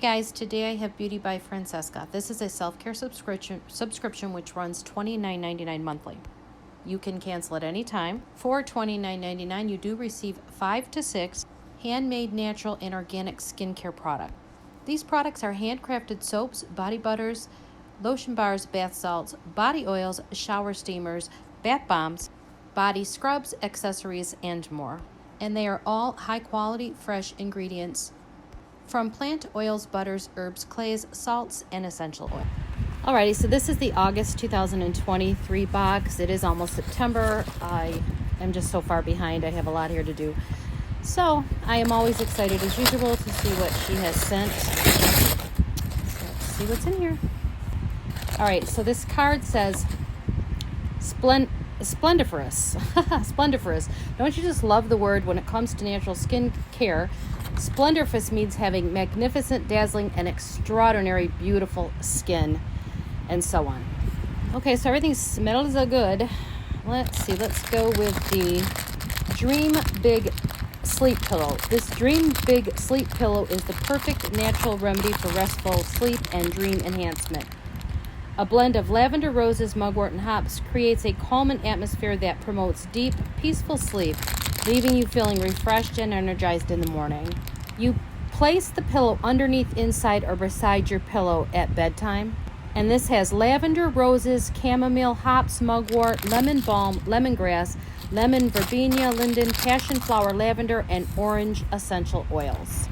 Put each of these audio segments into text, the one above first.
guys, today I have Beauty by Francesca. This is a self-care subscription which runs $29.99 monthly. You can cancel at any time. For $29.99, you do receive 5 to 6 handmade natural and organic skincare products. These products are handcrafted soaps, body butters, lotion bars, bath salts, body oils, shower steamers, bath bombs, body scrubs, accessories, and more. And they are all high-quality, fresh ingredients from plant oils, butters, herbs, clays, salts, and essential oil. Alrighty, so this is the August 2023 box. It is almost September. I am just so far behind. I have a lot here to do. So I am always excited as usual to see what she has sent. So let's see what's in here. Alright, so this card says splendiferous. Splendiferous. Don't you just love the word when it comes to natural skin care? Splendiferous means having magnificent, dazzling, and extraordinary beautiful skin, and so on. Okay, so everything smells good. Let's see. Let's go with the Dream Big Sleep Pillow. This Dream Big Sleep Pillow is the perfect natural remedy for restful sleep and dream enhancement. A blend of lavender, roses, mugwort, and hops creates a calming atmosphere that promotes deep, peaceful sleep, leaving you feeling refreshed and energized in the morning. You place the pillow underneath, inside, or beside your pillow at bedtime. And this has lavender, roses, chamomile, hops, mugwort, lemon balm, lemongrass, lemon verbena, linden, passion flower, lavender, and orange essential oils.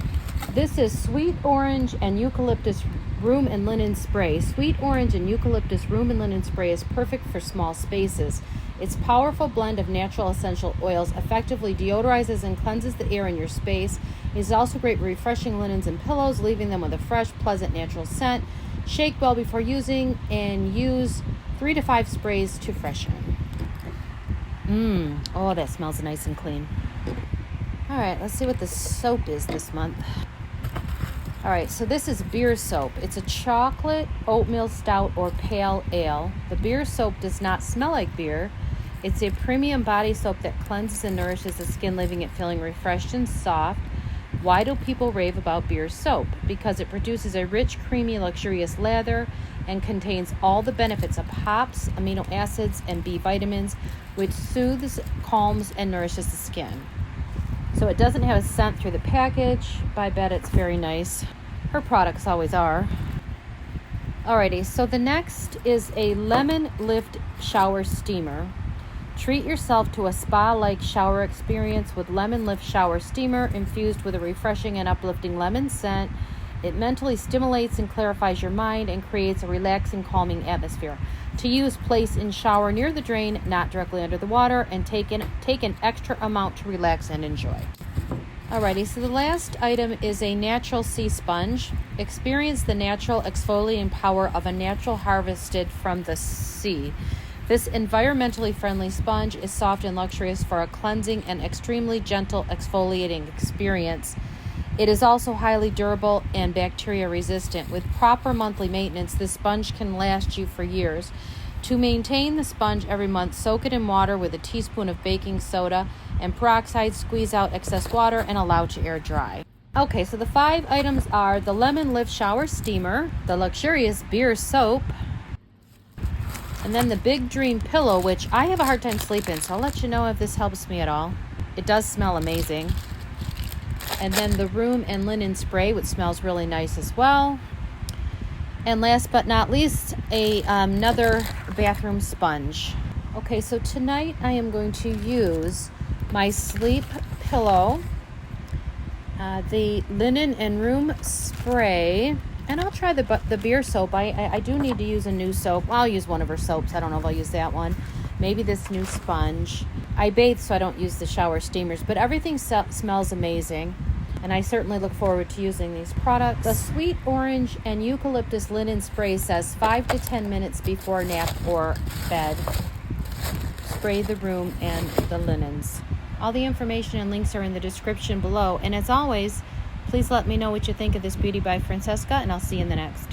This is sweet orange and eucalyptus room and linen spray. Sweet orange and eucalyptus room and linen spray is perfect for small spaces. Its powerful blend of natural essential oils effectively deodorizes and cleanses the air in your space. It is also great for refreshing linens and pillows, leaving them with a fresh, pleasant, natural scent. Shake well before using and use 3 to 5 sprays to freshen. Oh, that smells nice and clean. All right, let's see what the soap is this month. All right, so this is beer soap. It's a chocolate, oatmeal stout, or pale ale. The beer soap does not smell like beer. It's a premium body soap that cleanses and nourishes the skin, leaving it feeling refreshed and soft. Why do people rave about beer soap? Because it produces a rich, creamy, luxurious lather and contains all the benefits of hops, amino acids, and B vitamins, which soothes, calms, and nourishes the skin. So it doesn't have a scent through the package, but I bet it's very nice. Her products always are. Alrighty, so the next is a lemon lift shower steamer. Treat yourself to a spa-like shower experience with lemon lift shower steamer infused with a refreshing and uplifting lemon scent. It mentally stimulates and clarifies your mind and creates a relaxing, calming atmosphere. To use, place in shower near the drain, not directly under the water, and take an extra amount to relax and enjoy. Alrighty, so the last item is a natural sea sponge. Experience the natural exfoliating power of a natural harvested from the sea. This environmentally friendly sponge is soft and luxurious for a cleansing and extremely gentle exfoliating experience. It is also highly durable and bacteria resistant. With proper monthly maintenance, this sponge can last you for years. To maintain the sponge every month, soak it in water with a teaspoon of baking soda and peroxide, squeeze out excess water, and allow to air dry. Okay, so the 5 items are the Lemon Lift Shower Steamer, the luxurious beer soap, and then the Big Dream Pillow, which I have a hard time sleeping, so I'll let you know if this helps me at all. It does smell amazing. And then the Room and Linen Spray, which smells really nice as well. And last but not least, another bathroom sponge. Okay, so tonight I am going to use my sleep pillow, the linen and room spray, and I'll try the beer soap. I do need to use a new soap. Well, I'll use one of her soaps. I don't know if I'll use that one. Maybe this new sponge. I bathe, so I don't use the shower steamers, but everything smells amazing, and I certainly look forward to using these products. The sweet orange and eucalyptus linen spray says 5 to 10 minutes before nap or bed. Spray the room and the linens. All the information and links are in the description below, and as always, please let me know what you think of this Beauty by Francesca, and I'll see you in the next.